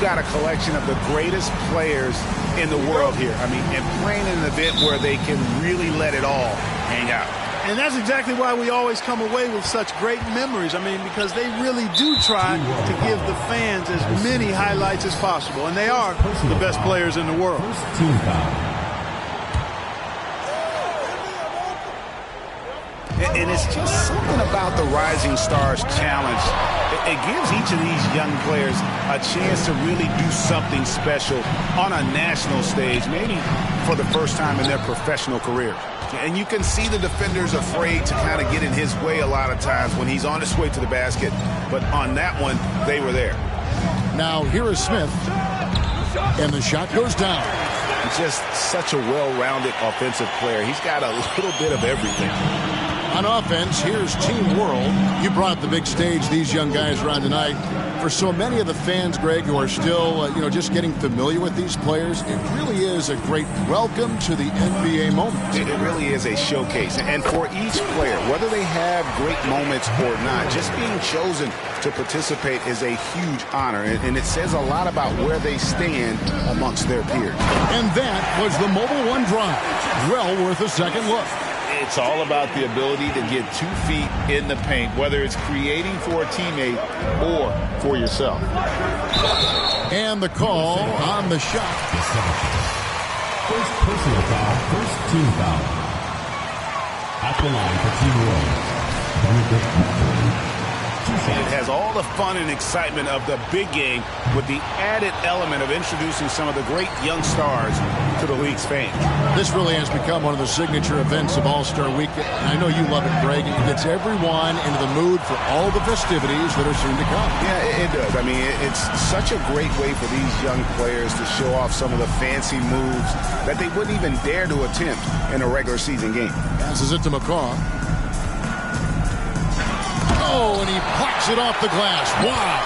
got a collection of the greatest players in the world here. I mean, and playing in an event where they can really let it all hang out. And that's exactly why we always come away with such great memories. I mean, because they really do try to give the fans as many highlights as possible. And they are the best players in the world. And it's just something about the Rising Stars Challenge. It gives each of these young players a chance to really do something special on a national stage, maybe for the first time in their professional career. And you can see the defenders afraid to kind of get in his way a lot of times when he's on his way to the basket. But on that one, they were there. Now here is Smith. And the shot goes down. Just such a well-rounded offensive player. He's got a little bit of everything. On offense, here's Team World. You brought the big stage these young guys around tonight. For so many of the fans, Greg, who are still, just getting familiar with these players, it really is a great welcome to the NBA moment. It really is a showcase. And for each player, whether they have great moments or not, just being chosen to participate is a huge honor. And it says a lot about where they stand amongst their peers. And that was the Mobile One drive. Well worth a second look. It's all about the ability to get 2 feet in the paint, whether it's creating for a teammate or for yourself. And the call on the shot. First personal foul, first team foul. At the line for Team World. It has all the fun and excitement of the big game with the added element of introducing some of the great young stars to the league's fans. This really has become one of the signature events of All-Star Weekend. I know you love it, Greg. It gets everyone into the mood for all the festivities that are soon to come. Yeah, it does. I mean, it's such a great way for these young players to show off some of the fancy moves that they wouldn't even dare to attempt in a regular season game. Passes it to McCaw. Oh, and he pops it off the glass. Wow.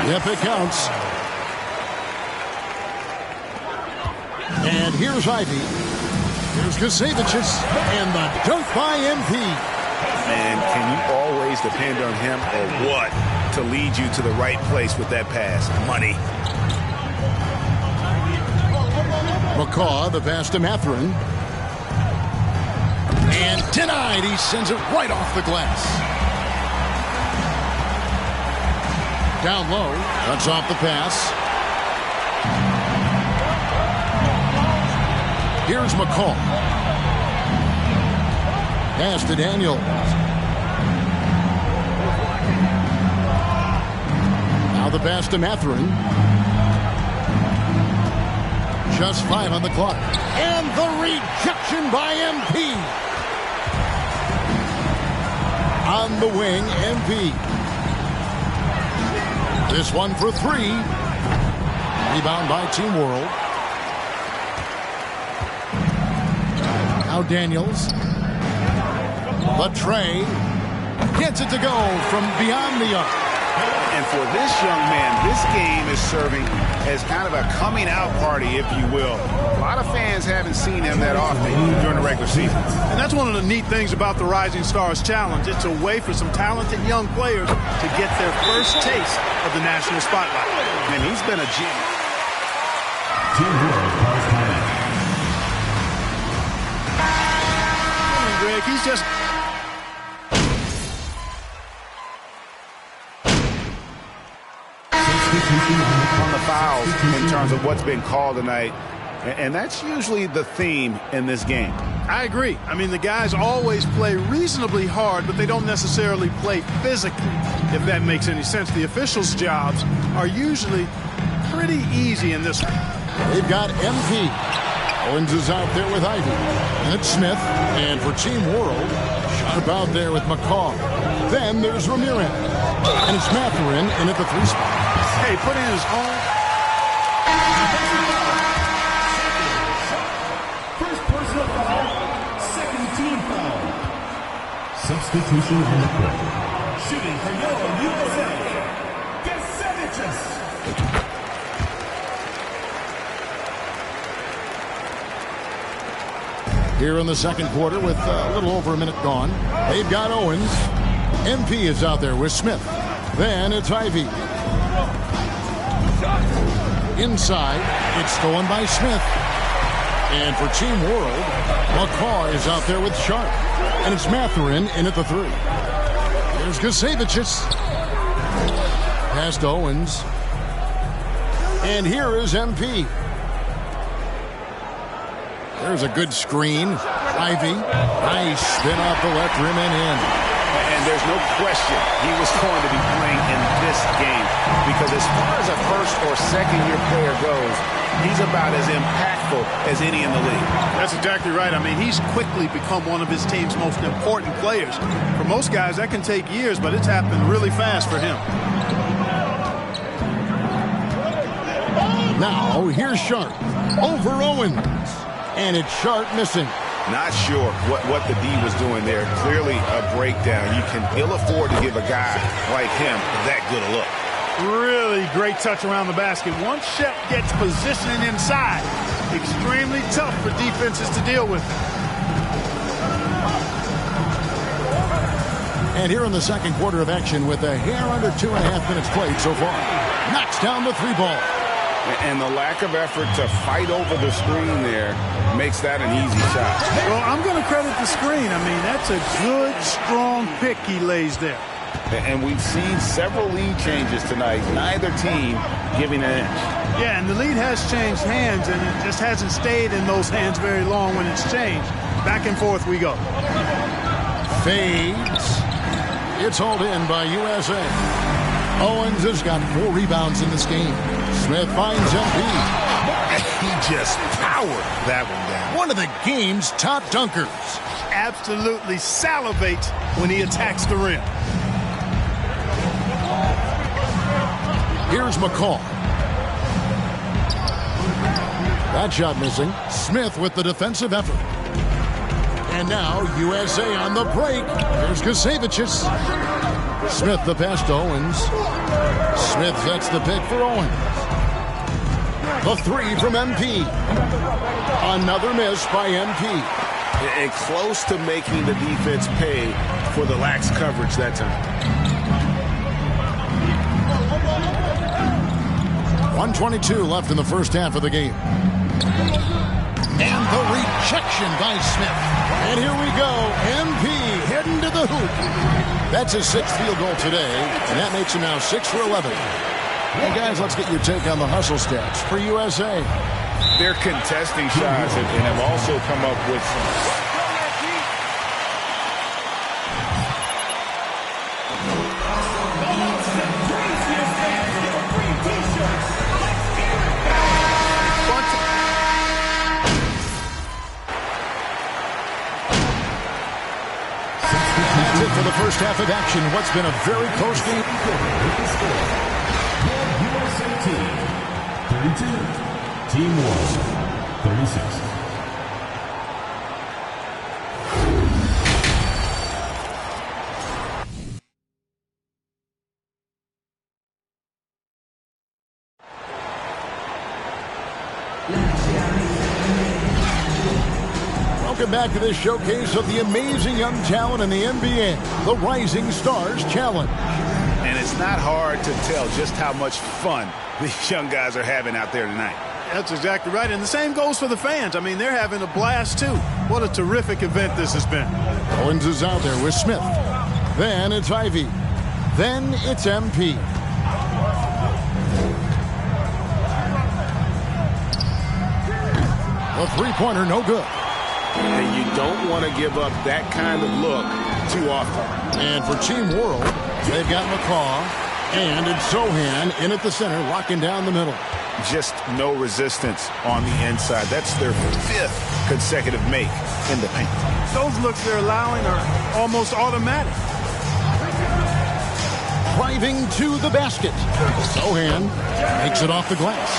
Yep, it counts. And here's Ivy. Here's Kasevicius. And the dunk by MP. And can you always depend on him or what to lead you to the right place with that pass? Money. McCaw, the pass to Mathurin. And denied. He sends it right off the glass. Down low, cuts off the pass. Here's McCall. Pass to Daniel. Now the pass to Mathurin. Just 5 on the clock. And the rejection by MP. On the wing, MP. This one for 3. Rebound by Team World. Now Daniels. The tray. Gets it to go from beyond the arc. And for this young man, this game is serving as kind of a coming out party, if you will. A lot of fans haven't seen him that often during the regular season. And that's one of the neat things about the Rising Stars Challenge. It's a way for some talented young players to get their first taste of the national spotlight. And he's been a genius. Team World calls timeout. Greg, he's just... on the fouls in terms of what's been called tonight, and that's usually the theme in this game. I agree. I mean, the guys always play reasonably hard, but they don't necessarily play physically, if that makes any sense. The officials' jobs are usually pretty easy in this one. They've got MP. Owens is out there with Ivy. And it's Smith. And for Team World, sharp out there with McCaw. Then there's Ramirez. And it's Mathurin in at the 3 spot. Hey, put in his own. First personal foul, second team foul. Substitution on the court. Shooting for your USA. Kasevicius. Here in the second quarter with a little over a minute gone. They've got Owens. MP is out there with Smith. Then it's Ivy. Inside, it's stolen by Smith. And for Team World, McCaw is out there with Sharp. And it's Mathurin in at the 3. There's Gusevicius. Pass to Owens. And here is MP. There's a good screen. Ivy. Nice spin off the left rim and in. And there's no question he was going to be playing in this game because as far as a first or second year player goes, he's about as impactful as any in the league. That's exactly right. I mean, he's quickly become one of his team's most important players. For most guys, that can take years, but it's happened really fast for him. Now, here's Sharp. Over Owens. And it's Sharp missing. Not sure what the D was doing there. Clearly a breakdown. You can ill afford to give a guy like him that good a look. Really great touch around the basket. Once Shep gets positioning inside, extremely tough for defenses to deal with. And here in the second quarter of action with a hair under 2.5 minutes played so far. Knocks down the 3 ball. And the lack of effort to fight over the screen there makes that an easy shot. Well, I'm going to credit the screen. I mean, that's a good, strong pick he lays there. And we've seen several lead changes tonight. Neither team giving an inch. Yeah, and the lead has changed hands, and it just hasn't stayed in those hands very long when it's changed. Back and forth we go. Fades. It's hauled in by USA. Owens has got 4 rebounds in this game. Smith finds MP. He just powered that one down. One of the game's top dunkers. Absolutely salivates when he attacks the rim. Here's McCaw. That shot missing. Smith with the defensive effort. And now USA on the break. There's Gusevicius. Smith the pass to Owens. Smith sets the pick for Owens. The 3 from MP. Another miss by MP. And close to making the defense pay for the lax coverage that time. 1:22 left in the first half of the game. And the rejection by Smith. And here we go. MP heading to the hoop. That's his 6th field goal today, and that makes him now 6 for 11. Hey, guys, let's get your take on the hustle stats for USA. They're contesting shots and have also come up with That's it for the first half of action. What's been a very close game. USA team 32, Team World 36. Welcome back to this showcase of the amazing young talent in the NBA, the Rising Stars Challenge. and it's not hard to tell just how much fun these young guys are having out there tonight. That's exactly right, and the same goes for the fans. I mean, they're having a blast, too. What a terrific event this has been. Owens is out there with Smith. Then it's Ivy. Then it's MP. The three-pointer, no good. And you don't want to give up that kind of look too often. And for Team World, they've got McCaw. And it's Sohan in at the center, locking down the middle. Just no resistance on the inside. That's their 5th consecutive make in the paint. Those looks they're allowing are almost automatic. Driving to the basket. Sohan makes it off the glass.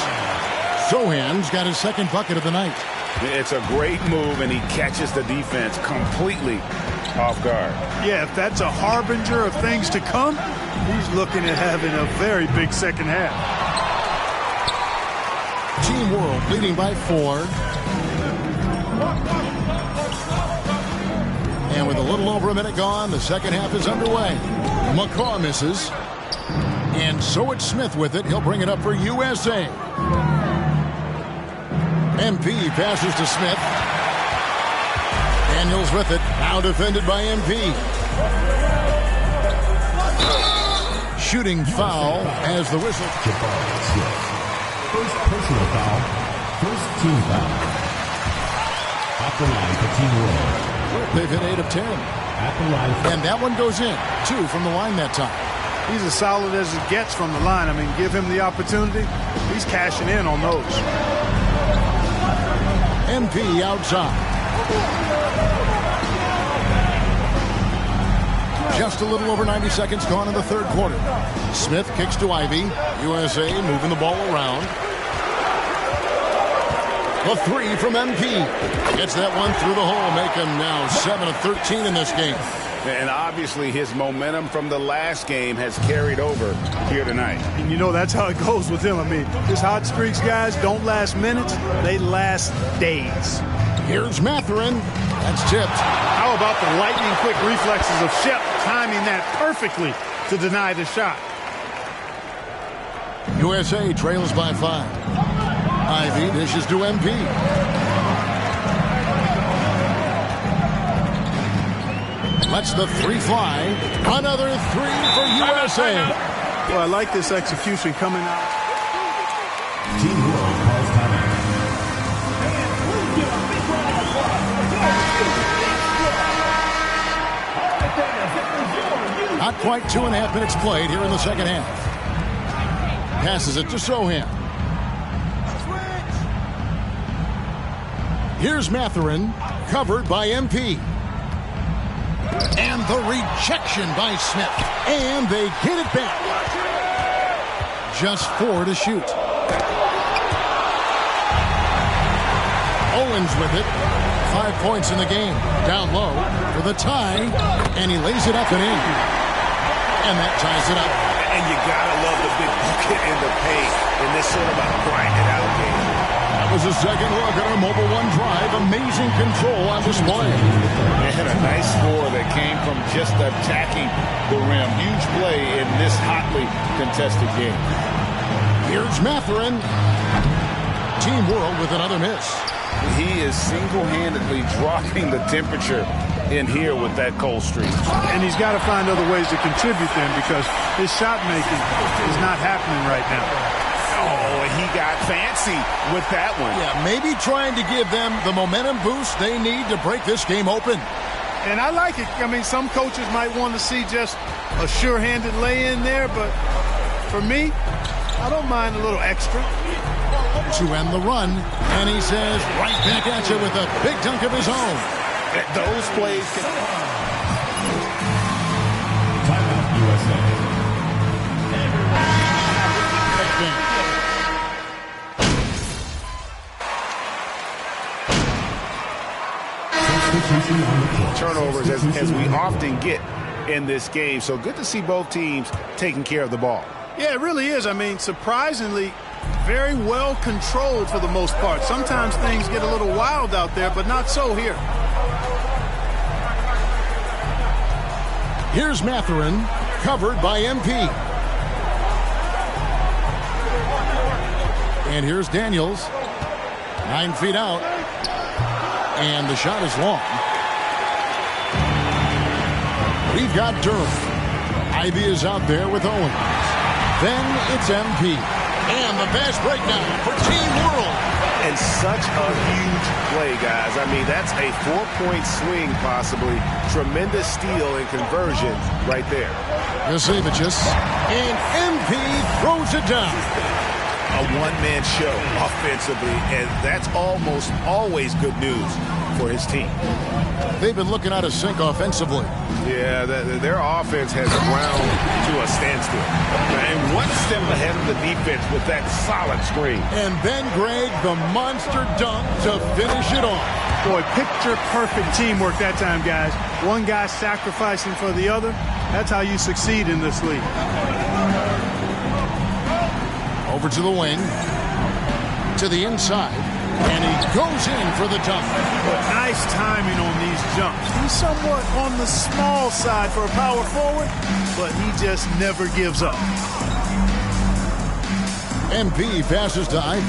Sohan's got his 2nd bucket of the night. It's a great move, and he catches the defense completely off guard. Yeah, if that's a harbinger of things to come, he's looking at having a very big second half. Team World leading by 4. And with a little over a minute gone, the second half is underway. McCaw misses. And so it's Smith with it. He'll bring it up for USA. MP passes to Smith. Daniels with it. Now defended by MP. Shooting foul as the whistle. First personal foul. First team foul. At the line for Team World. They've hit 8 of 10. At the line. And that one goes in. 2 from the line that time. He's as solid as it gets from the line. I mean, give him the opportunity. He's cashing in on those. MP outside. Just a little over 90 seconds gone in the third quarter. Smith kicks to Ivy. USA moving the ball around. The 3 from MP. Gets that one through the hole, make him now 7 of 13 in this game. And obviously his momentum from the last game has carried over here tonight. And you know that's how it goes with him. I mean, his hot streaks, guys, don't last minutes. They last days. Here's Mathurin. That's tipped. How about the lightning-quick reflexes of Shep timing that perfectly to deny the shot? USA trails by 5. Ivy dishes to MP. Lets the 3 fly. Another 3 for USA. Well, I like this execution coming out. Team World calls timeout. Not quite 2.5 minutes played here in the second half. Passes it to Sohan. Here's Mathurin, covered by MP. And the rejection by Smith. And they get it back. Just 4 to shoot. Owens with it. 5 points in the game. Down low for the tie. And he lays it up and in. And that ties it up. And you gotta love the big bucket in the paint in this sort of a grinded out game. That was a second look at our Mobile One drive. Amazing control on display. They had a nice score that came from just attacking the rim. Huge play in this hotly contested game. Here's Mathurin. Team World with another miss. He is single-handedly dropping the temperature in here with that cold streak. And he's got to find other ways to contribute then, because his shot making is not happening right now. Oh, and he got fancy with that one. Yeah, maybe trying to give them the momentum boost they need to break this game open. And I like it. I mean, some coaches might want to see just a sure-handed lay-in there, but for me, I don't mind a little extra. To end the run, and he says right back at you with a big dunk of his own. Those plays can... Timeout, USA. Substitution on the court. turnovers as we often get in this game. So good to see both teams taking care of the ball. Yeah, it really is. I mean, surprisingly, very well controlled for the most part. Sometimes things get a little wild out there, but not so here. Here's Mathurin, covered by MP. And here's Daniels, 9 feet out. And the shot is long. We've got Durham. Ivy is out there with Owens. Then it's MP. And the fast breakdown for Team World. And such a huge play, guys. I mean, that's a 4-point swing, possibly. Tremendous steal and conversion right there. Jasevicius. And MP throws it down. A one-man show offensively, and that's almost always good news for his team. They've been looking out of sync offensively. Yeah, their offense has ground to a standstill. And one step ahead of the defense with that solid screen. And then, Greg, the monster dunk to finish it off. Boy, picture-perfect teamwork that time, guys. One guy sacrificing for the other. That's how you succeed in this league. Over to the wing. To the inside. And he goes in for the dunk. Nice timing on these jumps. He's somewhat on the small side for a power forward, but he just never gives up. MP passes to Ivy.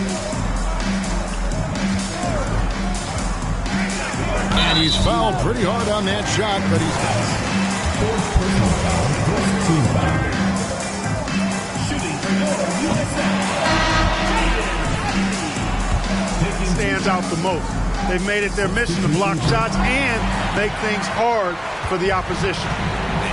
And he's fouled pretty hard on that shot, but he's got it. Fourth personal foul, first team foul. Shooting for USA. Stands out the most. They've made it their mission to block shots and make things hard for the opposition.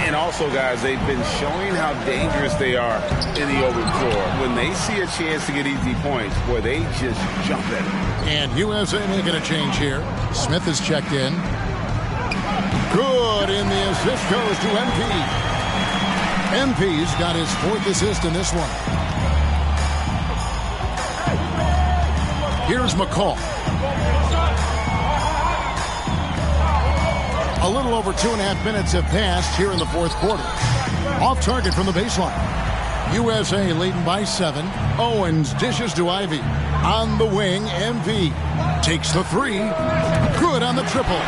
And also, guys, they've been showing how dangerous they are in the open floor. When they see a chance to get easy points, boy, they just jump at it. And USA making a change here. Smith is checked in. Good, and the assist goes to MP. MP's got his 4th assist in this one. Here's McCall. A little over 2.5 minutes have passed here in the 4th quarter. Off target from the baseline. USA leading by 7. Owens dishes to Ivy. On the wing, MP takes the 3. Good on the triple.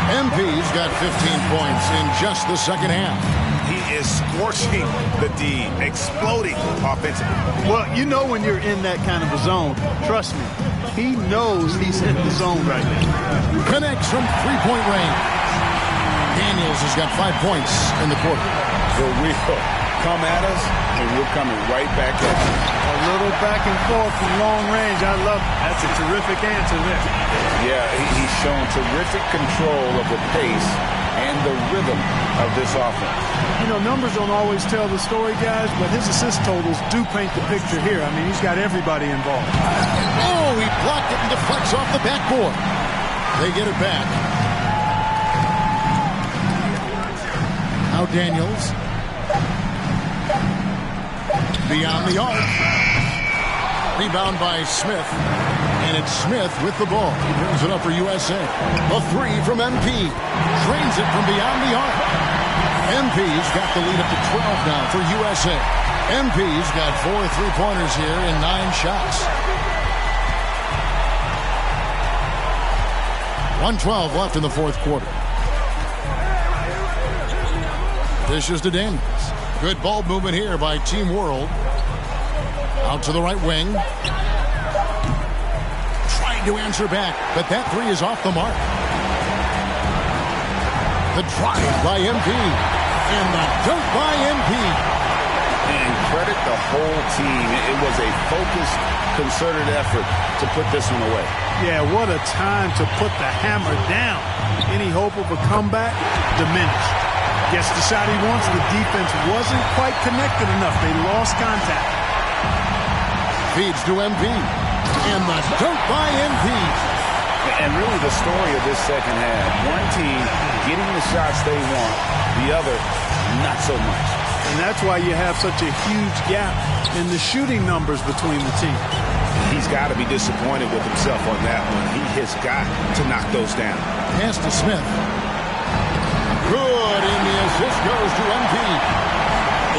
MP's got 15 points in just the second half. He is scorching the D, exploding offensively. Well, you know when you're in that kind of a zone, trust me, he knows he's in the zone right now. Connects from 3-point range. Daniels has got 5 points in the quarter. So we come at us, and we're coming right back at you. A little back and forth from long range. I love it. That's a terrific answer there. Yeah, he's shown terrific control of the pace and the rhythm of this offense. You know, numbers don't always tell the story, guys, but his assist totals do paint the picture here. I mean, he's got everybody involved. Oh, he blocked it and deflects off the backboard. They get it back. Now Daniels. Beyond the arc. Rebound by Smith. And it's Smith with the ball. He brings it up for USA. A 3 from MP. Drains it from beyond the arc. MP's got the lead up to 12 now for USA. MP's got 4 3-pointers here in 9 shots. 1:12 left in the 4th quarter. Dishes to Daniels. Good ball movement here by Team World. Out to the right wing. Trying to answer back, but that 3 is off the mark. The drive by MP. And the dunk by MP. And credit the whole team. It was a focused, concerted effort to put this one away. Yeah, what a time to put the hammer down. Any hope of a comeback? Diminished. Gets the shot he wants. The defense wasn't quite connected enough. They lost contact. Feeds to MP. And the dunk by MP. And really the story of this second half. One team getting the shots they want. The other, not so much. And that's why you have such a huge gap in the shooting numbers between the teams. He's got to be disappointed with himself on that one. He has got to knock those down. Pass to Smith. Good, and the assist goes to MP.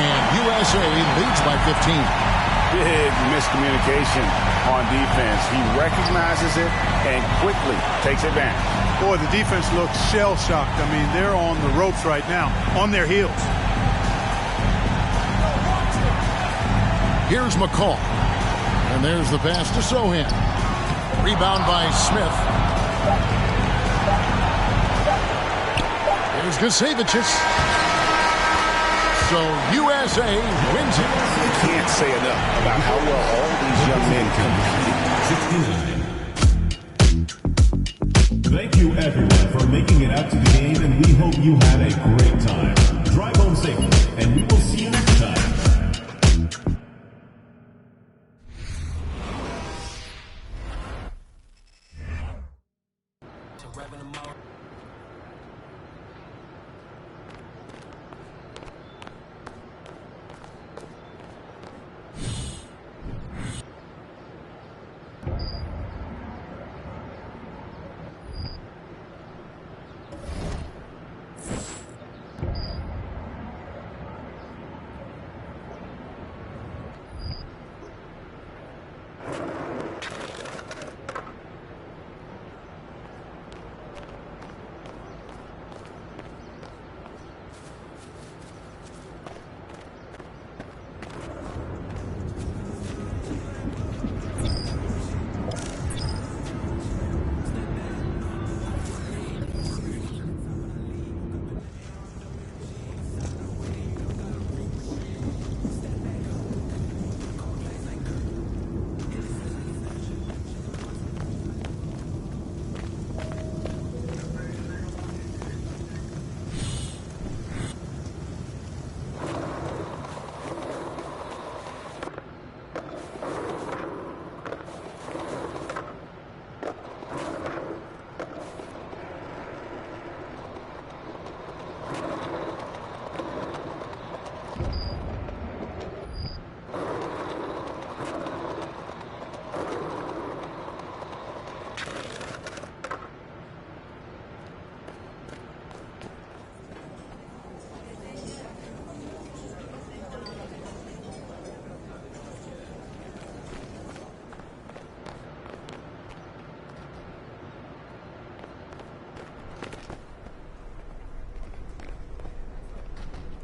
And USA leads by 15. Big miscommunication on defense. He recognizes it and quickly takes advantage. Boy, the defense looks shell-shocked. I mean, they're on the ropes right now, on their heels. Here's McCall. And there's the pass to Sohan. Rebound by Smith. Here's Gusevicius. So USA wins it. You can't say enough about how well all these young men can. Thank you, everyone, for making it out to the game, and we hope you had a great time. Drive home safely, and we will see you next time.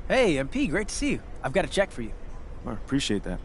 Hey, MP, great to see you. I've got a check for you. I appreciate that.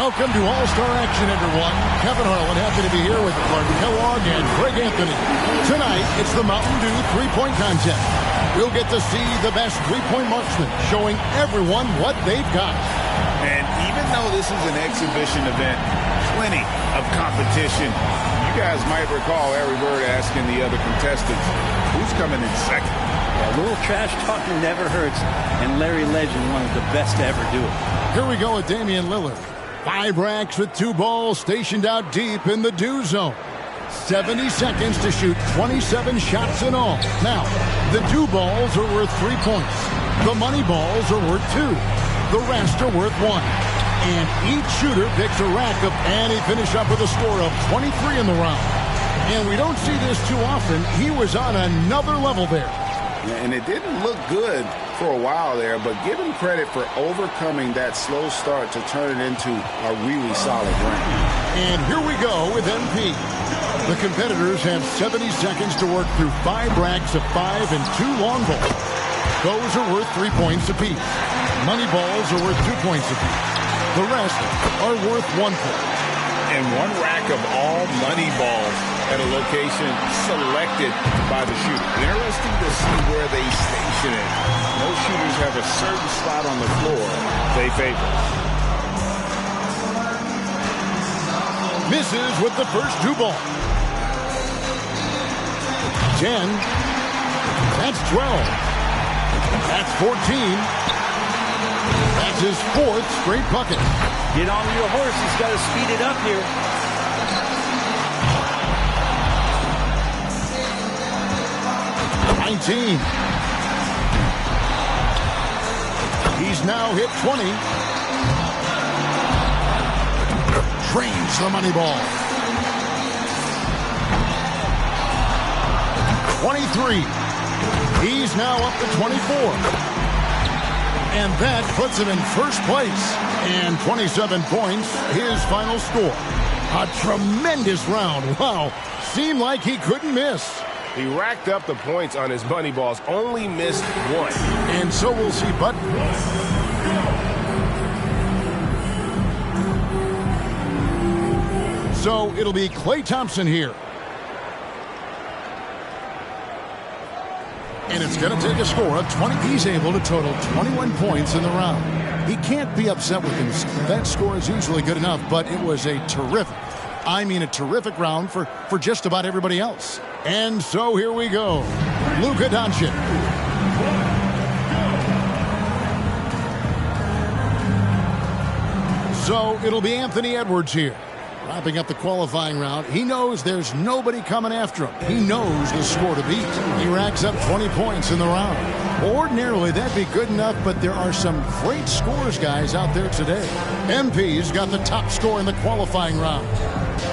Welcome to All-Star Action, everyone. Kevin Harlan, happy to be here with Mark Kellogg and Greg Anthony. Tonight, it's the Mountain Dew three-point contest. We'll get to see the best three-point marksmen, showing everyone what they've got. And even though this is an exhibition event, plenty of competition. You guys might recall Larry Bird asking the other contestants, who's coming in second? A little trash talking never hurts, and Larry Legend, one of the best to ever do it. Here we go with Damian Lillard. 5 racks with 2 balls stationed out deep in the Dew zone. 70 seconds to shoot 27 shots in all. Now, the Dew balls are worth 3 points. The money balls are worth 2. The rest are worth 1. And each shooter picks a rack up, and he finished up with a score of 23 in the round. And we don't see this too often. He was on another level there. And it didn't look good for a while there, but give him credit for overcoming that slow start to turn it into a really solid round. And here we go with MP. The competitors have 70 seconds to work through 5 racks of 5 and 2 long balls. Those are worth 3 points apiece. Money balls are worth 2 points apiece. The rest are worth 1 point. And 1 rack of all money balls at a location selected by the shooter. Interesting to see where they station it. Most shooters have a certain spot on the floor they favor. Misses with the first 2 balls. 10. That's 12. That's 14. That's his 4th straight bucket. Get on your horse. He's got to speed it up here. He's now hit 20. Trains the money ball. 23. He's now up to 24. And that puts him in first place. And 27 points, his final score. A tremendous round. Wow. Seemed like he couldn't miss. He racked up the points on his money balls, only missed 1. And so we'll see Button. So it'll be Klay Thompson here. And it's going to take a score of 20. He's able to total 21 points in the round. He can't be upset with himself. That score is usually good enough, but it was a terrific round for just about everybody else. And so here we go. Luka Doncic. So it'll be Anthony Edwards here. Wrapping up the qualifying round, he knows there's nobody coming after him. He knows the score to beat. He racks up 20 points in the round. Ordinarily, that'd be good enough, but there are some great scores, guys, out there today. MP's got the top score in the qualifying round.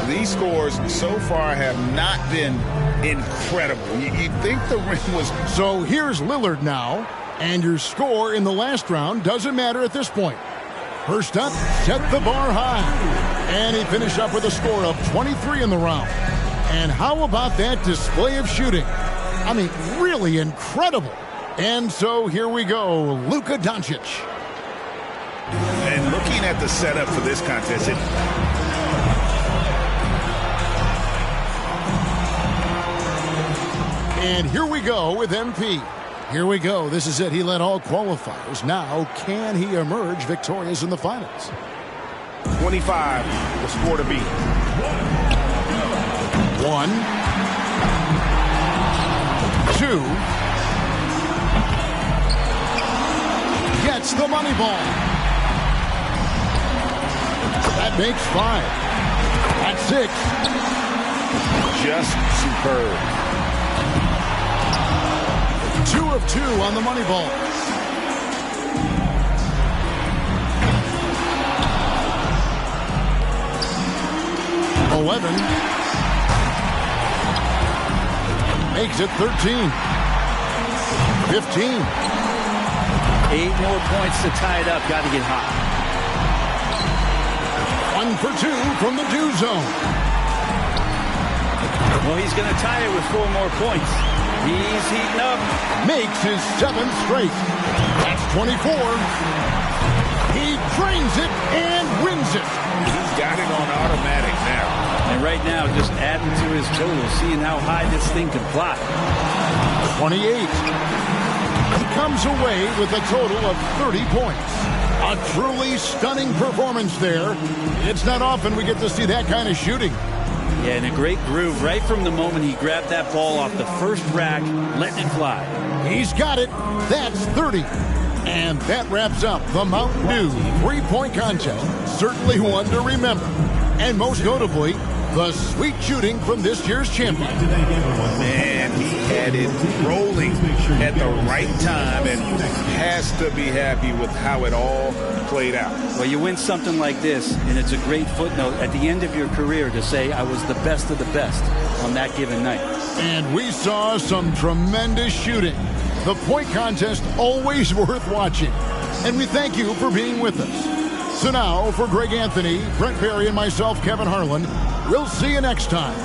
These scores so far have not been incredible. You'd think the rim was... So here's Lillard now, and your score in the last round doesn't matter at this point. First up, set the bar high. And he finished up with a score of 23 in the round. And how about that display of shooting? I mean, really incredible. And so here we go, Luka Doncic. And looking at the setup for this contest, And here we go with MP. Here we go. This is it. He led all qualifiers. Now, can he emerge victorious in the finals? 25, the score to beat. 1, 2. Gets the money ball. That makes 5. That's 6. Just superb. 2 of 2 on the money ball. Makes it 13. 15. 8 more points to tie it up. Got to get hot. 1 for 2 from the do zone. Well, he's going to tie it with 4 more points. He's heating up. Makes his 7th straight. That's 24. He drains it and wins it. He's got it on automatic now. And right now, just adding to his total, seeing how high this thing can fly. 28. He comes away with a total of 30 points. A truly stunning performance there. It's not often we get to see that kind of shooting. Yeah, and a great groove right from the moment he grabbed that ball off the first rack, letting it fly. He's got it. That's 30. And that wraps up the Mountain Dew 3-point contest. Certainly one to remember. And most notably, the sweet shooting from this year's champion. Man, he had it rolling at the right time and has to be happy with how it all played out. Well, you win something like this, and it's a great footnote at the end of your career to say, I was the best of the best on that given night. And we saw some tremendous shooting. The point contest always worth watching. And we thank you for being with us. So now, for Greg Anthony, Brent Barry, and myself, Kevin Harlan, we'll see you next time.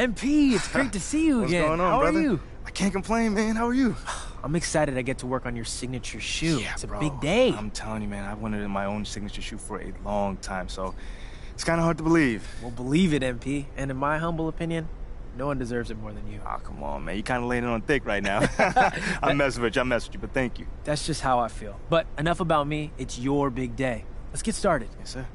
MP, it's great to see you again. What's going on, How brother? are you? I can't complain, man. How are you? I'm excited I get to work on your signature shoe. Yeah, it's a bro. big day. I'm telling you, man, I wanted my own signature shoe for a long time, so it's kind of hard to believe. Well, believe it, MP. And in my humble opinion, no one deserves it more than you. Oh, come on, man. You kind of laying it on thick right now. I'm messing with you, but thank you. That's just how I feel. But enough about me. It's your big day. Let's get started. Yes, sir.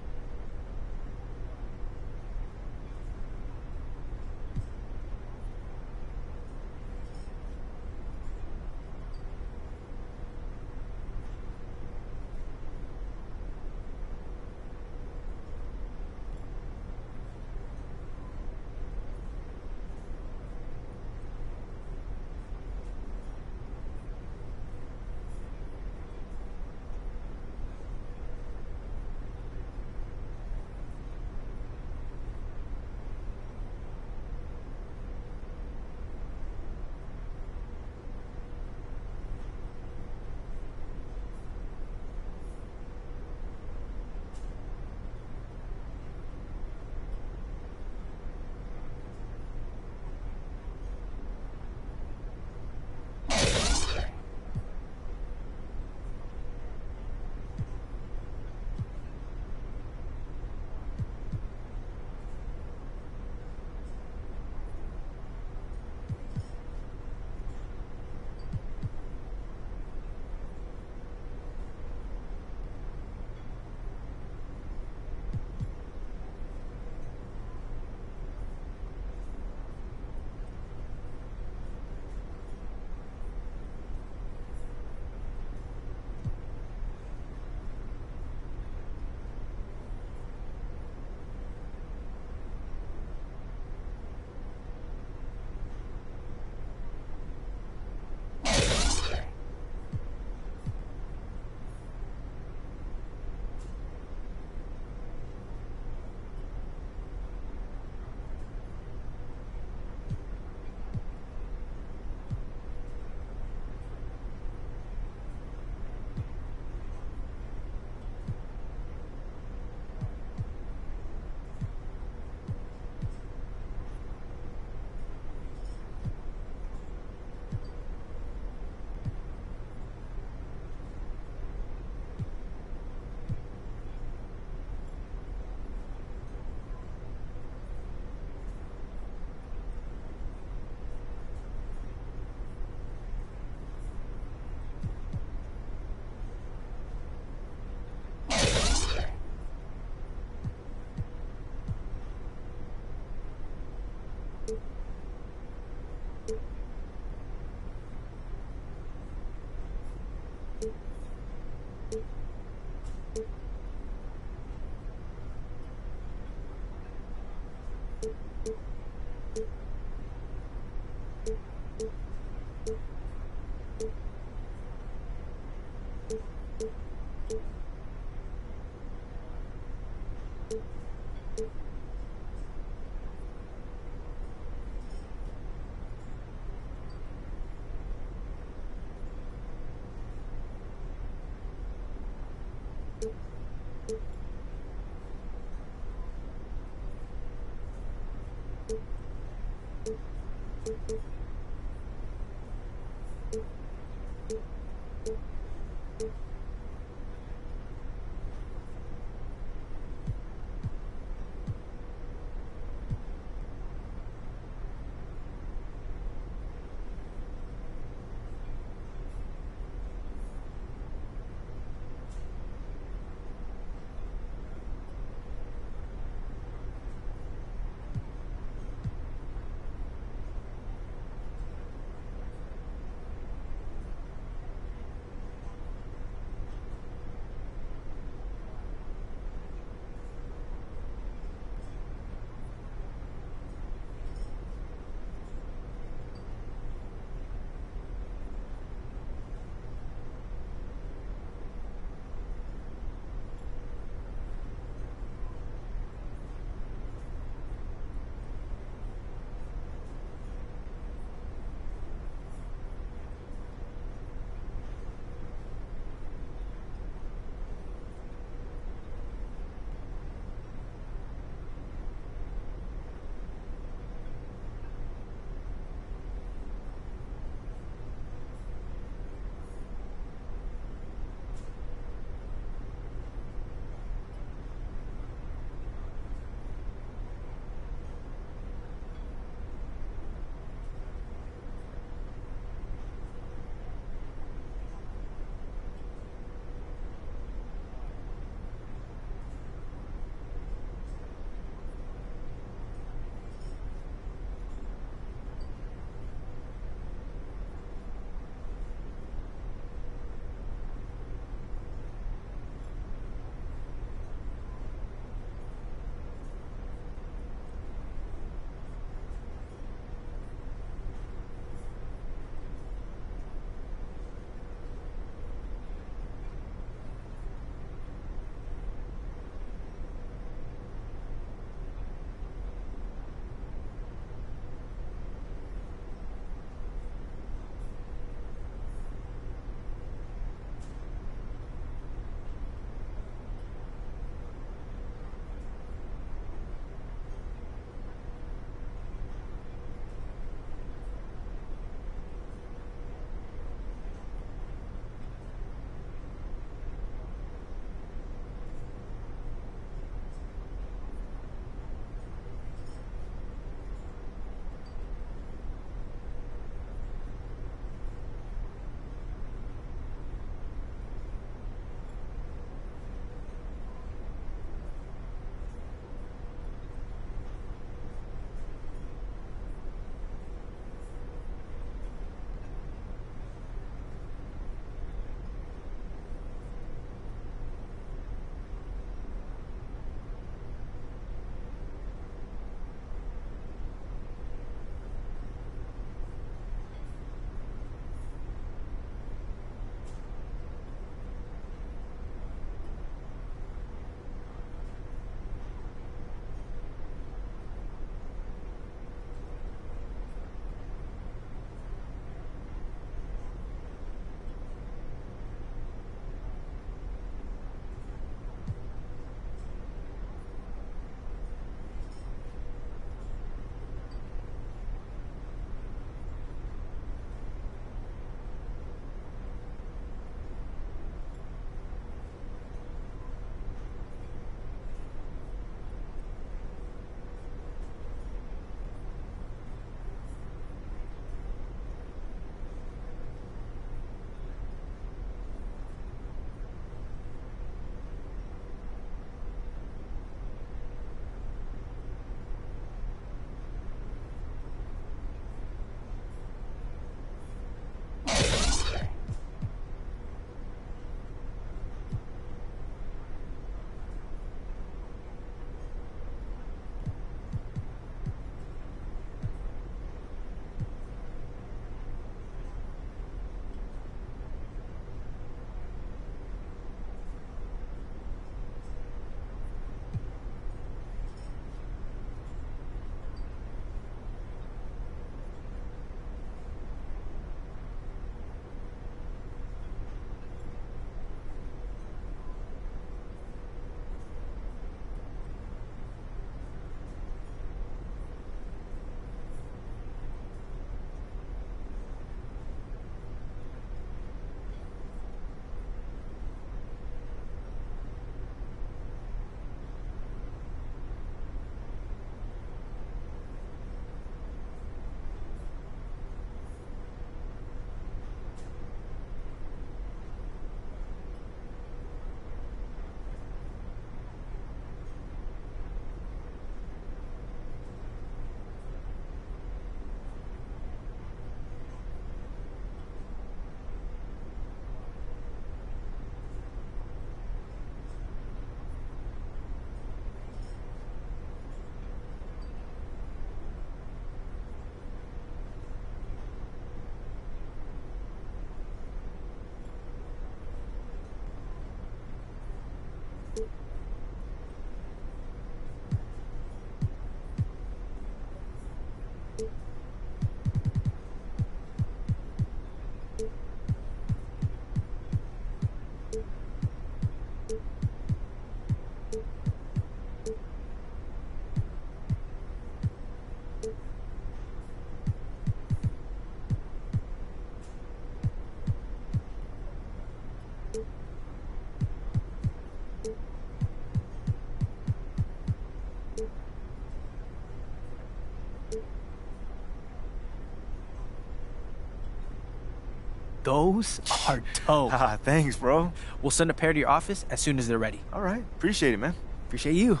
Those are dope. Ah, thanks, bro. We'll send a pair to your office as soon as they're ready. All right. Appreciate it, man. Appreciate you.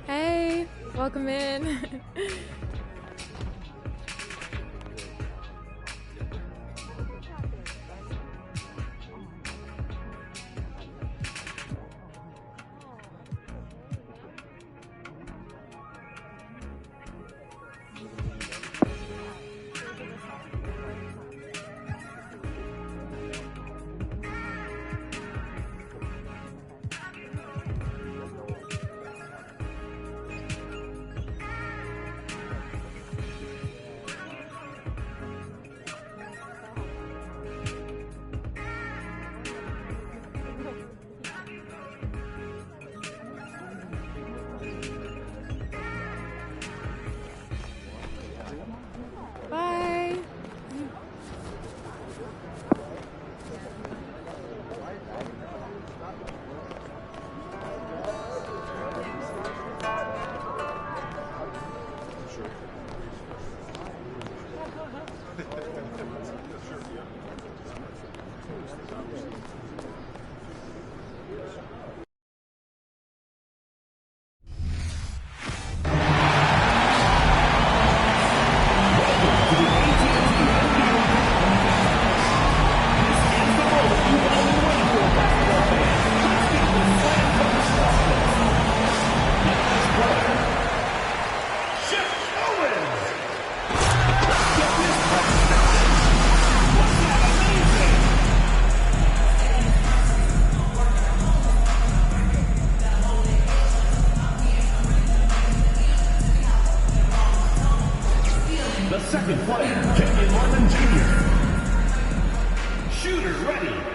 Hey, welcome in. Shooters ready.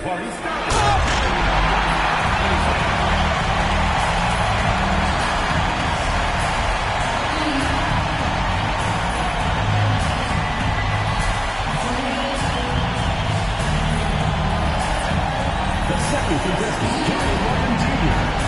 Party started. The second contestant, Johnny Martin Jr.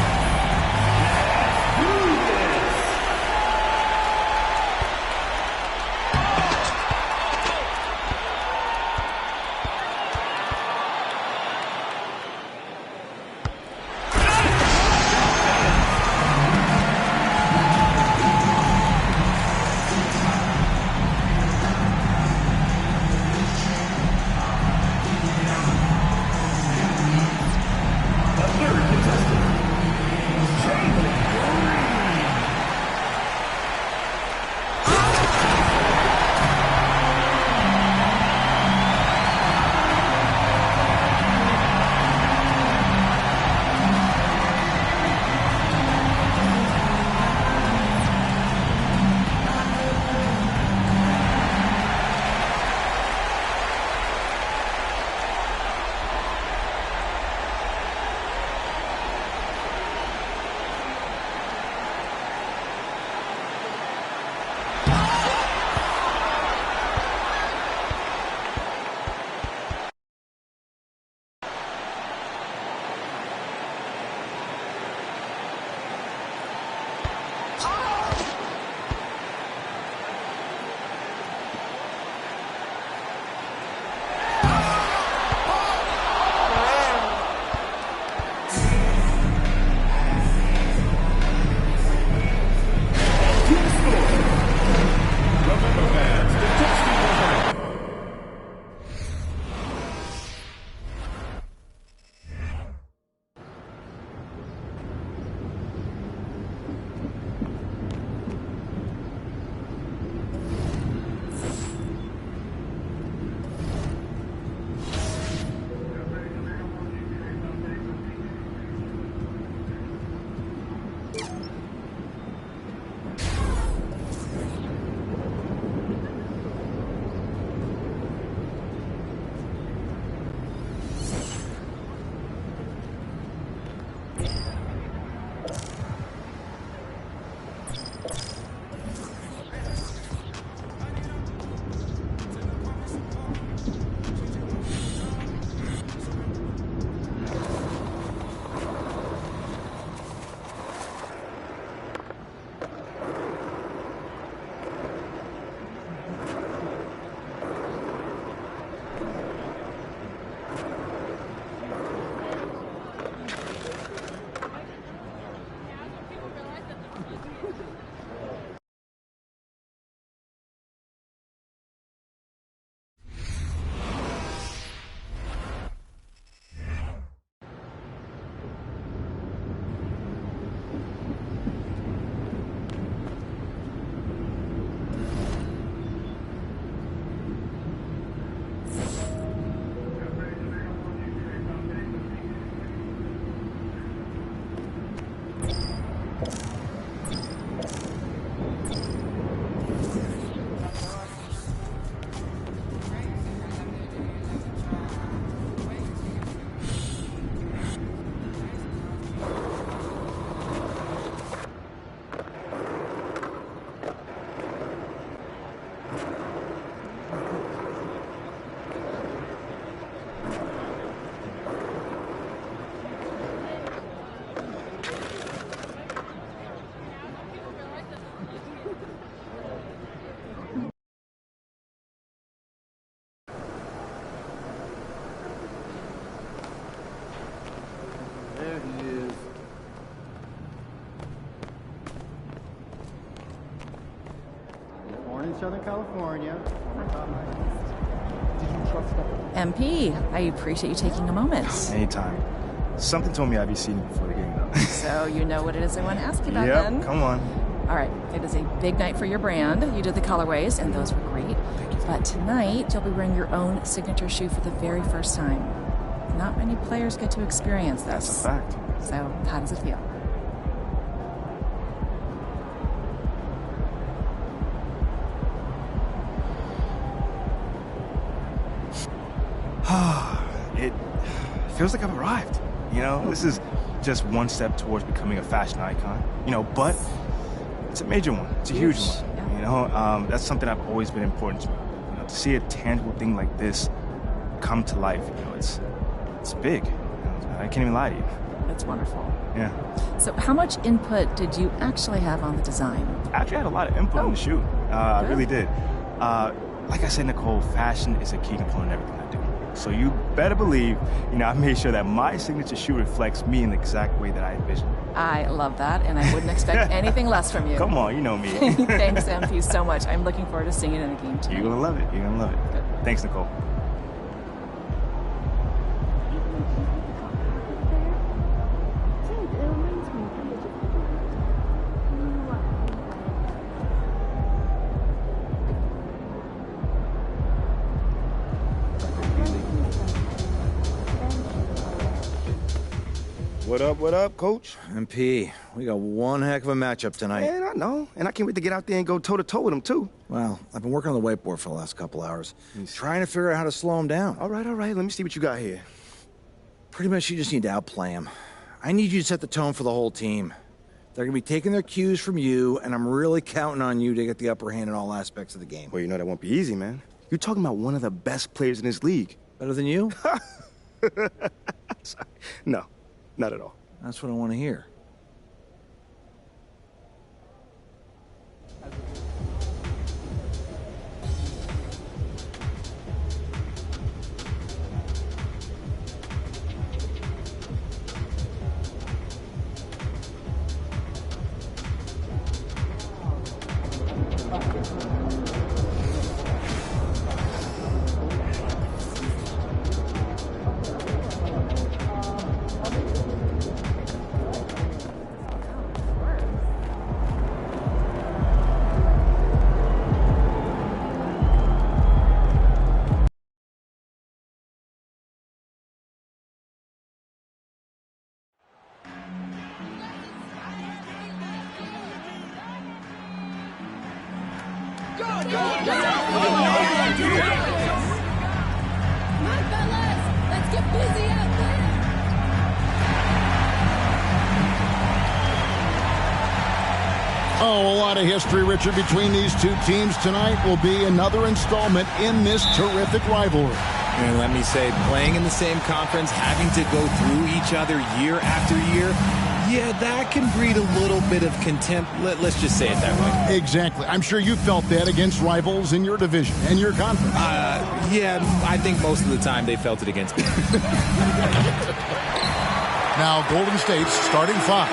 Southern California. MP, I appreciate you taking a moment. Anytime. Something told me I'd be seeing you before the game, though. So you know what it is I want to ask you about Yep, then? come on. All right, it is a big night for your brand. You did the colorways, and those were great. But tonight, you'll be wearing your own signature shoe for the very first time. Not many players get to experience this. That's a fact. So, how does it feel? It feels like I've arrived. You know, this is just one step towards becoming a fashion icon. You know, but it's a major one. It's a huge one. You know, that's something I've always been important to me. You know, to see a tangible thing like this come to life, you know, it's big. You know, I can't even lie to you. It's wonderful. Yeah. So how much input did you actually have on the design? I actually had a lot of input in the shoot. I really did. Like I said, Nicole, fashion is a key component in everything I do. So you better believe, you know, I made sure that my signature shoe reflects me in the exact way that I envisioned. I love that, and I wouldn't expect anything less from you. Come on, you know me. Thanks, MP, so much. I'm looking forward to seeing it in a game tonight. You're gonna love it. You're gonna love it. Good. Thanks, Nicole. What up, Coach? MP, we got one heck of a matchup tonight. Man, I know. And I can't wait to get out there and go toe-to-toe with him, too. Well, I've been working on the whiteboard for the last couple hours, trying to figure out how to slow him down. All right. Let me see what you got here. Pretty much you just need to outplay him. I need you to set the tone for the whole team. They're going to be taking their cues from you, and I'm really counting on you to get the upper hand in all aspects of the game. Well, you know that won't be easy, man. You're talking about one of the best players in this league. Better than you? No, not at all. That's what I want to hear. Oh, a lot of history, Richard, between these two teams tonight will be another installment in this terrific rivalry. And let me say, playing in the same conference, having to go through each other year after year, yeah, that can breed a little bit of contempt. Let's just say it that way. Exactly. I'm sure you felt that against rivals in your division and your conference. Yeah, I think most of the time they felt it against me. Now, Golden State's starting five.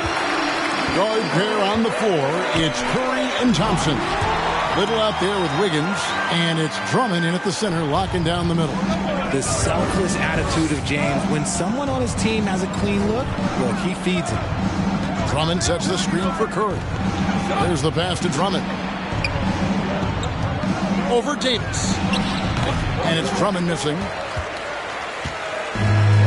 Guard pair on the floor. It's Curry and Thompson. Little out there with Wiggins, and it's Drummond in at the center, locking down the middle. The selfless attitude of James. When someone on his team has a clean look, he feeds him. Drummond sets the screen for Curry. There's the pass to Drummond. Over Davis. And it's Drummond missing.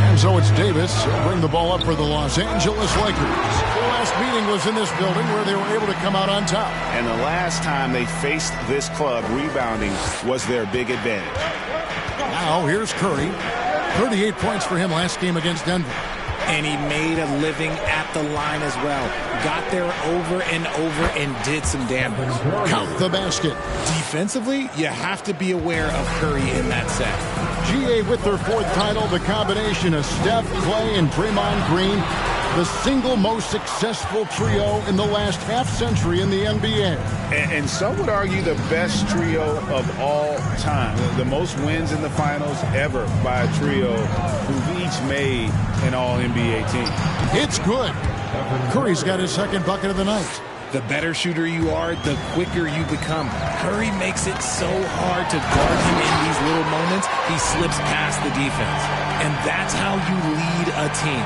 And so it's Davis. He'll bring the ball up for the Los Angeles Lakers. The last meeting was in this building where they were able to come out on top. And the last time they faced this club, rebounding was their big advantage. Now here's Curry. 38 points for him last game against Denver. And he made a living at the line as well. Got there over and over and did some damage. Count the basket. Defensively, you have to be aware of Curry in that set. GA with their fourth title, the combination of Steph, Clay, and Draymond Green, the single most successful trio in the last half-century in the NBA. And some would argue the best trio of all time. The most wins in the finals ever by a trio who've each made an all-NBA team. It's good. Curry's got his second bucket of the night. The better shooter you are, the quicker you become. Curry makes it so hard to guard him in these little moments, he slips past the defense. And that's how you lead a team.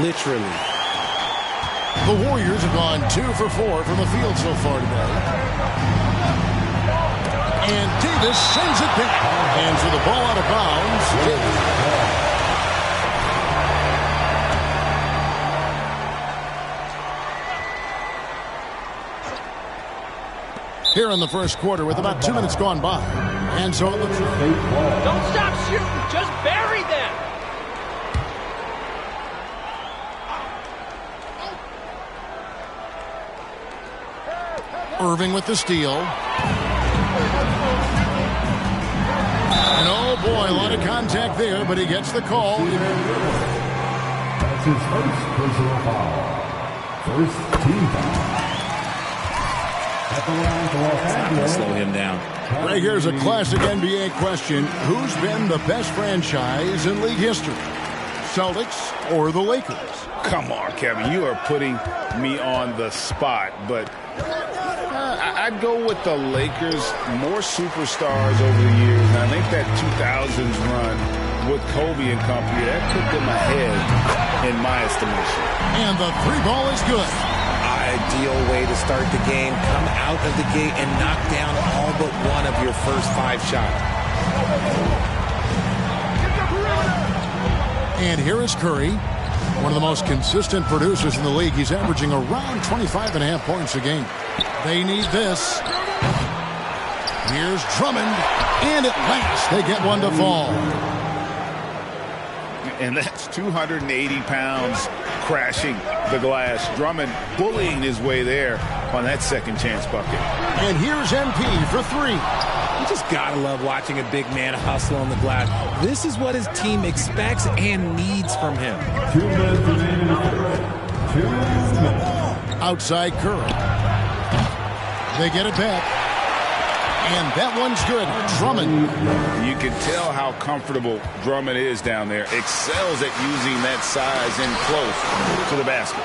Literally. The Warriors have gone 2 for 4 from the field so far today. And Davis sends it back. Hands with the ball out of bounds. Davis. Here in the first quarter with about 2 minutes gone by. And so it looks like... Don't stop shooting. Just bury them. Irving with the steal. And oh boy, a lot of contact there, but he gets the call. That's his first personal foul. First team foul. At the line for Los Angeles. Slow him down. Right, here's a classic NBA question. Who's been the best franchise in league history? Celtics or the Lakers? Come on, Kevin. You are putting me on the spot, but I'd go with the Lakers. More superstars over the years, and I think that 2000s run with Kobe and company, that put them ahead in my estimation. And the three ball is good. Ideal way to start the game. Come out of the gate and knock down all but one of your first 5 shots. And here is Curry, one of the most consistent producers in the league. He's averaging around 25.5 points a game. They need this. Here's Drummond, and at last they get one to fall. And that's 280 pounds crashing the glass. Drummond bullying his way there on that second chance bucket. And here's MP for 3. You just gotta love watching a big man hustle on the glass. This is what his team expects and needs from him. 2 minutes remaining. 2 minutes. Outside Curry. They get it back. And that one's good. Drummond. You can tell how comfortable Drummond is down there. Excels at using that size in close to the basket.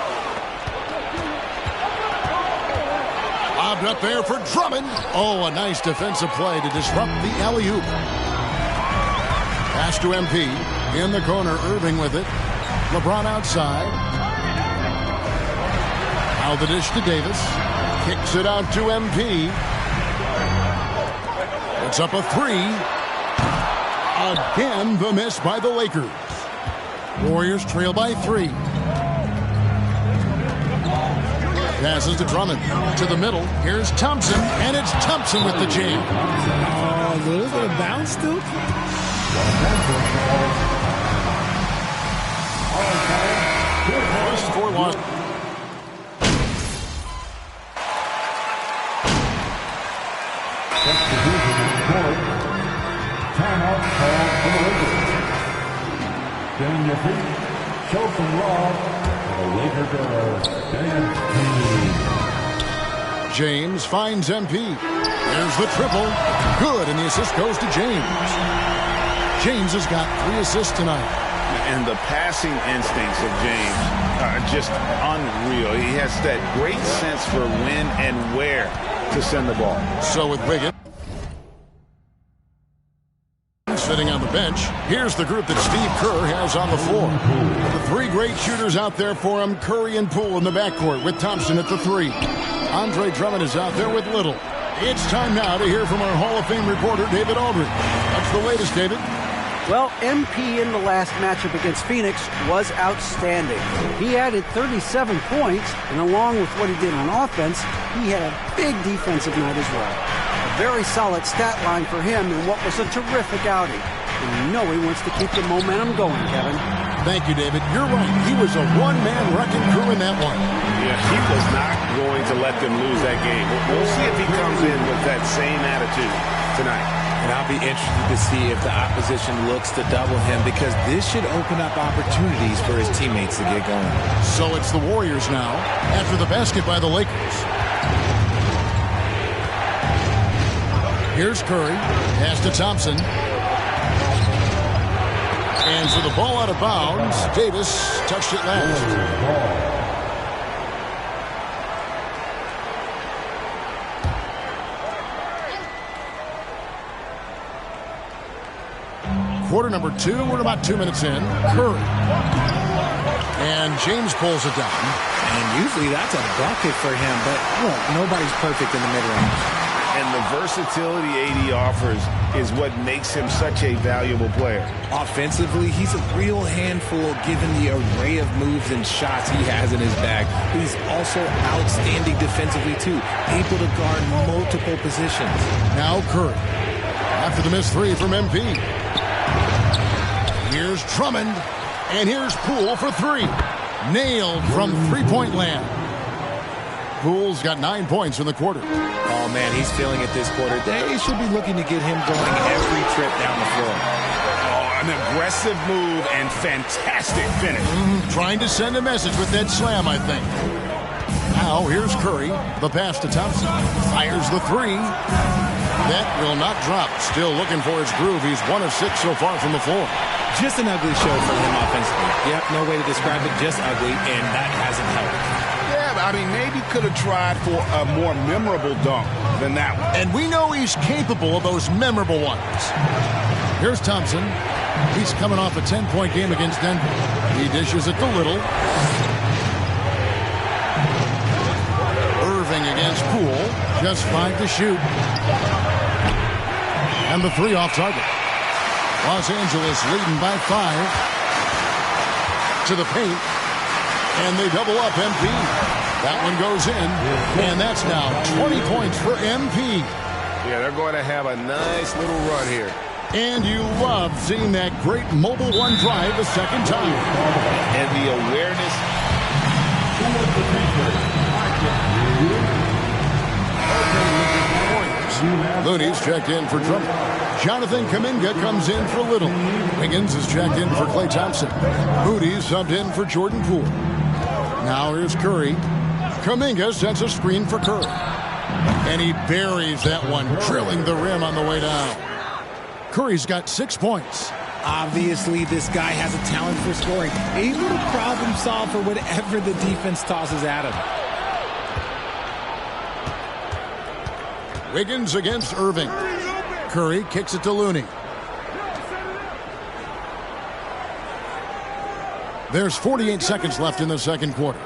Lobbed up there for Drummond. Oh, a nice defensive play to disrupt the alley-oop. Pass to MP. In the corner, Irving with it. LeBron outside. Now the dish to Davis. Kicks it out to MP. It's up a 3. Again, the miss by the Lakers. Warriors trail by 3. Passes to Drummond. To the middle. Here's Thompson. And it's Thompson with the jam. Oh, a little bit of bounce still. First for one. Timeout called for the Lakers. Getting your feet, show some love for the Laker girls, James finds MP. There's the triple. Good, and the assist goes to James. James has got 3 assists tonight. And the passing instincts of James are just unreal. He has that great sense for when and where to send the ball. So with Wiggins sitting on the bench, here's the group that Steve Kerr has on the floor. The 3 great shooters out there for him, Curry and Poole in the backcourt with Thompson at the 3. Andre Drummond is out there with Little. It's time now to hear from our Hall of Fame reporter, David Aldridge. What's the latest, David? Well, MP in the last matchup against Phoenix was outstanding. He added 37 points, and along with what he did on offense, he had a big defensive night as well. A very solid stat line for him in what was a terrific outing. And you know he wants to keep the momentum going, Kevin. Thank you, David. You're right. He was a one-man wrecking crew in that one. Yeah, he was not going to let them lose that game. We'll see if he comes in with that same attitude tonight. And I'll be interested to see if the opposition looks to double him, because this should open up opportunities for his teammates to get going. So it's the Warriors now after the basket by the Lakers. Here's Curry. Pass to Thompson. And so the ball out of bounds. Davis touched it last. Quarter number 2. We're about 2 minutes in. Curry. And James pulls it down. And usually that's a bucket for him, but look, nobody's perfect in the mid-range. And the versatility AD offers is what makes him such a valuable player. Offensively, he's a real handful given the array of moves and shots he has in his bag. But he's also outstanding defensively, too, able to guard multiple positions. Now Curry. After the missed 3 from MP. Here's Drummond. And here's Poole for 3. Nailed from three-point land. Poole's got 9 points in the quarter. Oh, man, he's feeling it this quarter. They should be looking to get him going every trip down the floor. Oh, an aggressive move and fantastic finish. Trying to send a message with that slam, I think. Now, here's Curry. The pass to Thompson. Fires the three. That will not drop. Still looking for his groove. He's 1 of 6 so far from the floor. Just an ugly show for him offensively. Yep, no way to describe it, just ugly, and that hasn't helped. Yeah, but I mean, maybe could have tried for a more memorable dunk than that one. And we know he's capable of those memorable ones. Here's Thompson. He's coming off a 10-point game against Denver. He dishes it to Little. Irving against Poole. Just 5 to shoot. And the 3 off target. Los Angeles leading by 5. To the paint. And they double up MP. That one goes in. And that's now 20 points for MP. Yeah, they're going to have a nice little run here. And you love seeing that great mobile one drive a second time. And the awareness. Looney's checked in for Drummond. Jonathan Kuminga comes in for Little. Wiggins is checked in for Klay Thompson. Moody's subbed in for Jordan Poole. Now here's Curry. Kuminga sets a screen for Curry. And he buries that one, drilling the rim on the way down. Curry's got 6 points. Obviously, this guy has a talent for scoring. Able to problem solve for whatever the defense tosses at him. Wiggins against Irving. Curry kicks it to Looney. There's 48 seconds left in the second quarter.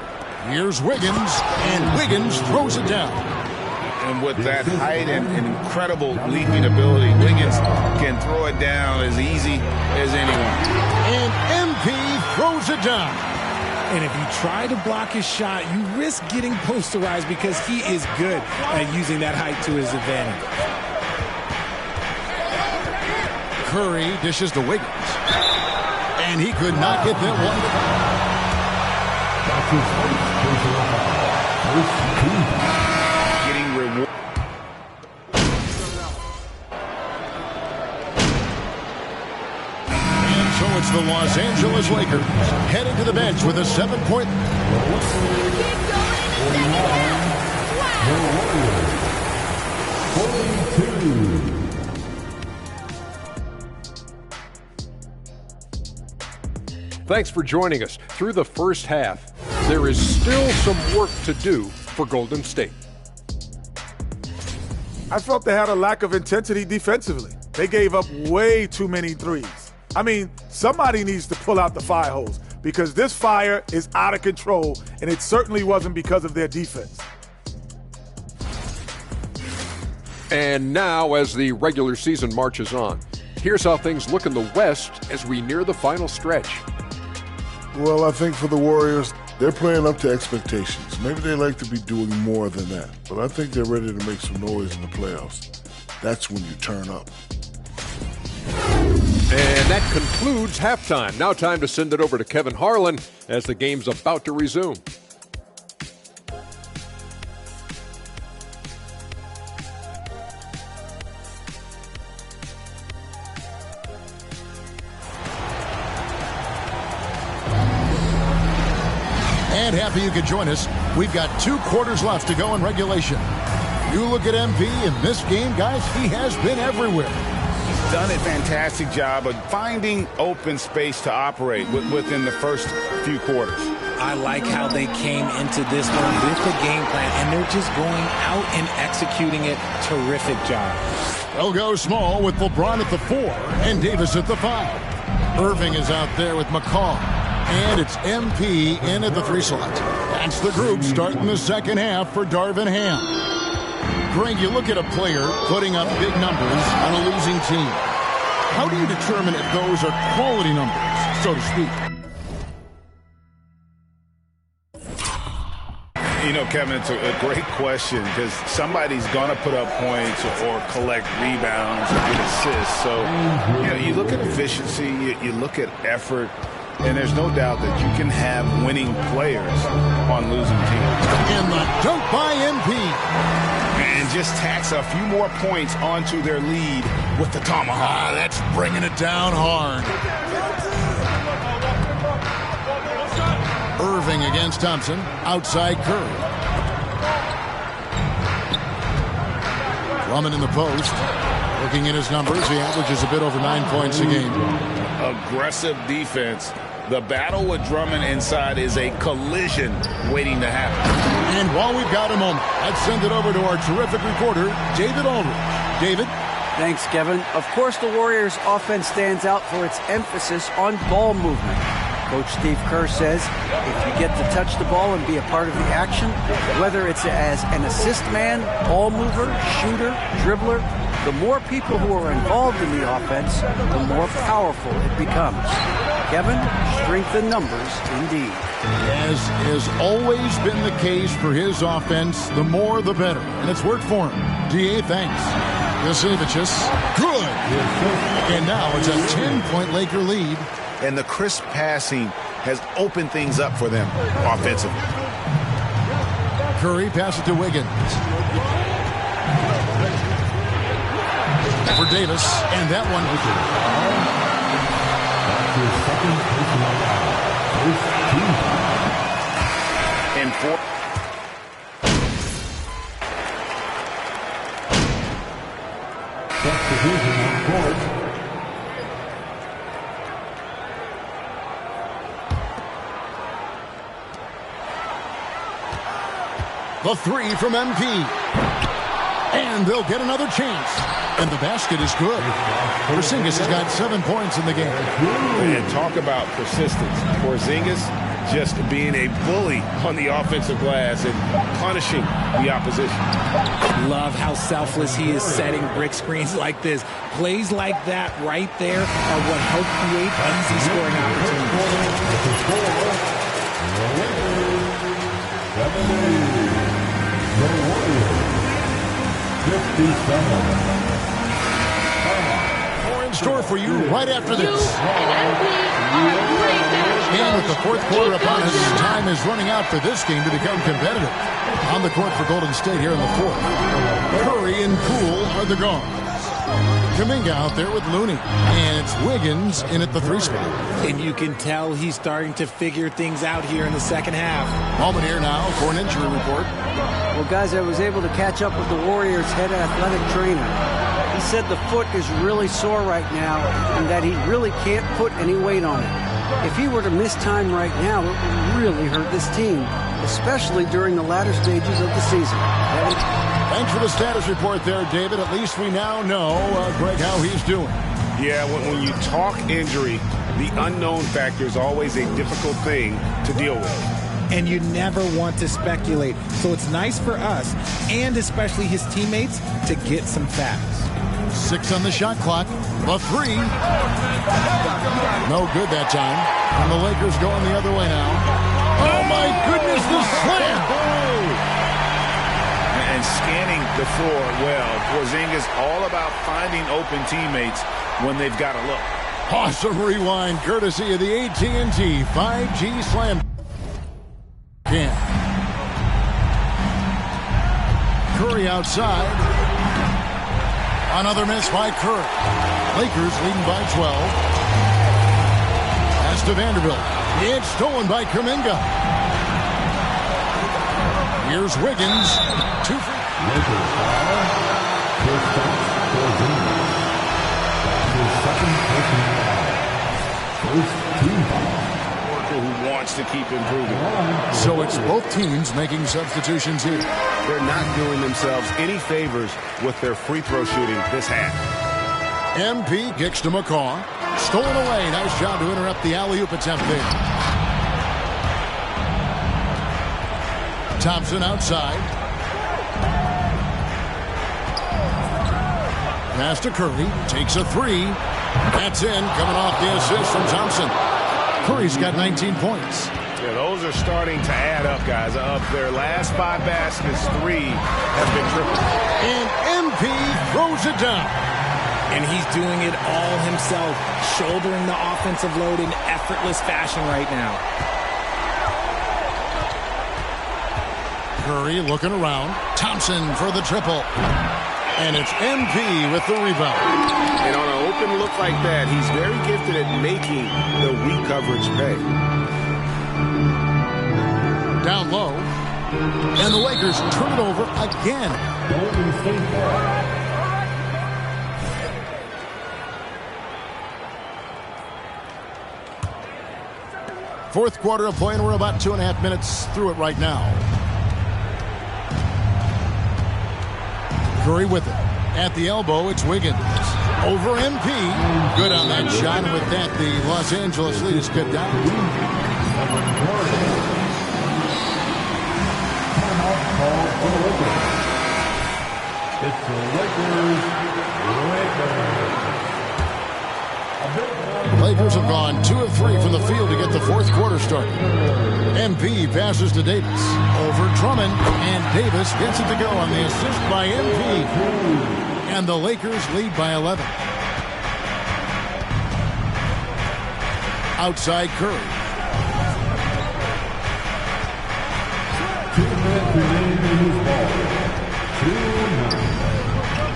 Here's Wiggins, and Wiggins throws it down. And with that height and incredible leaping ability, Wiggins can throw it down as easy as anyone. And MP throws it down. And if you try to block his shot, you risk getting posterized because he is good at using that height to his advantage. Curry dishes to Wiggins. And he could not get that one. Getting reward. And so it's the Los Angeles Lakers heading to the bench with a 7-point. Thanks for joining us. Through the first half, there is still some work to do for Golden State. I felt they had a lack of intensity defensively. They gave up way too many threes. I mean, somebody needs to pull out the fire hose because this fire is out of control, and it certainly wasn't because of their defense. And now, as the regular season marches on, here's how things look in the West as we near the final stretch. Well, I think for the Warriors, they're playing up to expectations. Maybe they like to be doing more than that, but I think they're ready to make some noise in the playoffs. That's when you turn up. And that concludes halftime. Now time to send it over to Kevin Harlan as the game's about to resume. And happy you could join us. We've got 2 quarters left to go in regulation. You look at MP in this game, guys, he has been everywhere. He's done a fantastic job of finding open space to operate within the first few quarters. I like how they came into this one with the game plan, and they're just going out and executing it. Terrific job. They'll go small with LeBron at the 4 and Davis at the 5. Irving is out there with McCaw. And it's MP in at the 3 slot. That's the group starting the second half for Darvin Ham. Greg, you look at a player putting up big numbers on a losing team. How do you determine if those are quality numbers, so to speak? You know, Kevin, it's a great question because somebody's going to put up points or collect rebounds or get assists. So, you know, you look at efficiency, you look at effort. And there's no doubt that you can have winning players on losing teams. And the dunk by MP. And just tacks a few more points onto their lead with the tomahawk. That's bringing it down hard. Irving against Thompson. Outside Curry. Drummond in the post. Looking at his numbers, he averages a bit over 9 points a game. Aggressive defense. The battle with Drummond inside is a collision waiting to happen. And while we've got a moment, let's send it over to our terrific reporter, David Aldridge. David? Thanks, Kevin. Of course, the Warriors' offense stands out for its emphasis on ball movement. Coach Steve Kerr says if you get to touch the ball and be a part of the action, whether it's as an assist man, ball mover, shooter, dribbler, the more people who are involved in the offense, the more powerful it becomes. Kevin, strength in numbers indeed. As has always been the case for his offense, the more the better. And it's worked for him. DA, thanks. Jasevicius, good. And now it's a 10-point Laker lead. And the crisp passing has opened things up for them offensively. Curry passes to Wiggins. For Davis, and that one. And four. Substitution on court. The three from MP. And they'll get another chance. And the basket is good. Porzingis has got 7 points in the game. And talk about persistence. Porzingis just being a bully on the offensive glass and punishing the opposition. Love how selfless he is setting brick screens like this. Plays like that right there are what help create easy scoring opportunities. More in store for you right after this. And with the fourth quarter upon us, time is running out for this game to become competitive. On the court for Golden State here in the fourth. Curry and Poole are the guards. Kuminga out there with Looney. And it's Wiggins in at the 3 spot. And you can tell he's starting to figure things out here in the second half. Moment here now for an injury report. Well, guys, I was able to catch up with the Warriors' head athletic trainer. He said the foot is really sore right now and that he really can't put any weight on it. If he were to miss time right now, it would really hurt this team, especially during the latter stages of the season. Kevin? Thanks for the status report there, David. At least we now know, Greg, how he's doing. Yeah, when you talk injury, the unknown factor is always a difficult thing to deal with. And you never want to speculate. So it's nice for us, and especially his teammates, to get some facts. 6 on the shot clock. The 3. No good that time. And the Lakers going the other way now. Oh, my goodness, the slam! And scanning the floor well. Porzingis all about finding open teammates when they've got a look. Awesome rewind, courtesy of the AT&T 5G Slam. Curry outside. Another miss by Curry. Lakers leading by 12. Pass to Vanderbilt. It's stolen by Kuminga. Here's Wiggins. 2 free. Lakers foul. First touch for Wiggins. That's his second personal foul. First team foul. Who wants to keep improving. So it's both teams making substitutions here. They're not doing themselves any favors with their free throw shooting this half. MP kicks to McCaw. Stolen away. Nice job to interrupt the alley-oop attempt there. Thompson outside. Pass to Curry. Takes a 3. That's in. Coming off the assist from Thompson. Curry's got 19 points. Yeah, those are starting to add up, guys. Of their last 5 baskets, 3 have been triple. And MP throws it down. and he's doing it all himself, shouldering the offensive load in effortless fashion right now. Curry looking around. Thompson for the triple. And it's MP with the rebound. And on an open look like that, he's very gifted at making the weak coverage pay. Down low. And the Lakers turn it over again. Fourth quarter of play, and we're about 2.5 minutes through it right now. Curry with it. At the elbow, it's Wiggins. Over MP. Good on that shot. And with that, the Los Angeles lead is cut down. It's the Lakers have gone 2 of 3 from the field to get the fourth quarter started. MP passes to Davis. Over Drummond, and Davis gets it to go on the assist by MP. And the Lakers lead by 11. Outside Curry.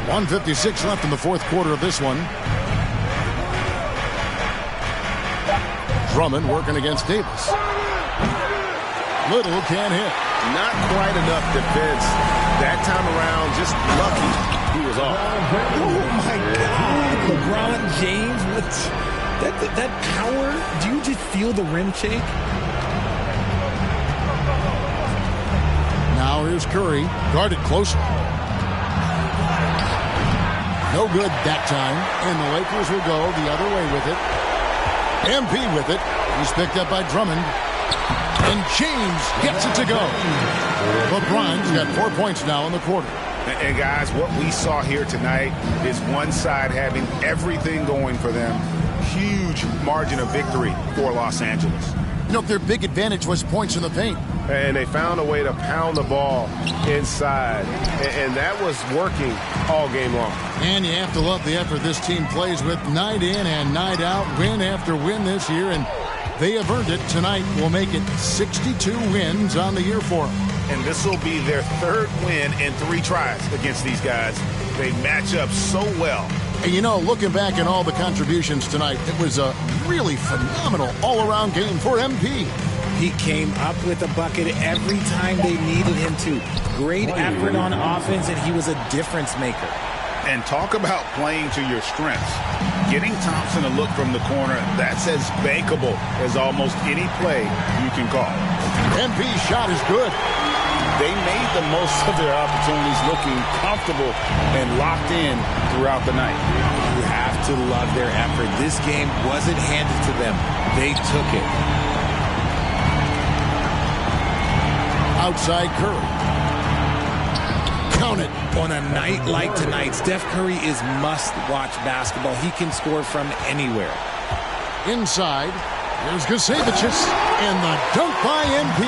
.156 left in the fourth quarter of this one. Drummond working against Davis. Little can't hit. Not quite enough defense. That time around, just lucky he was off. Oh, my God. LeBron James, that power, do you just feel the rim shake? Now here's Curry, guarded closer. No good that time, and the Lakers will go the other way with it. MP with it. He's picked up by Drummond. And James gets it to go. LeBron's got 4 points now in the quarter. And guys, what we saw here tonight is one side having everything going for them. Huge margin of victory for Los Angeles. You know, their big advantage was points in the paint. And they found a way to pound the ball inside. And that was working all game long. And you have to love the effort this team plays with night in and night out, win after win this year. And they have earned it. Tonight will make it 62 wins on the year for them. And this will be their third win in 3 tries against these guys. They match up so well. And you know, looking back at all the contributions tonight, it was a really phenomenal all-around game for MP. He came up with a bucket every time they needed him to. Great effort on offense, and he was a difference maker. And talk about playing to your strengths. Getting Thompson a look from the corner, that's as bankable as almost any play you can call. MP's shot is good. They made the most of their opportunities, looking comfortable and locked in throughout the night. You have to love their effort. This game wasn't handed to them. They took it. Outside Curry. Count it. On a night like tonight, Steph Curry is must-watch basketball. He can score from anywhere. Inside, here's Gusevicius, and the dunk by MP.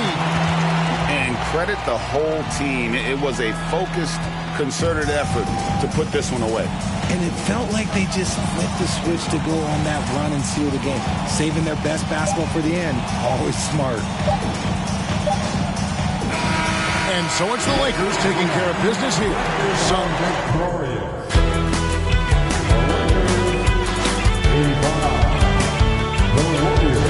And credit the whole team. It was a focused, concerted effort to put this one away. And it felt like they just flipped the switch to go on that run and seal the game. Saving their best basketball for the end. Always smart. And so it's the Lakers taking care of business here. The Warriors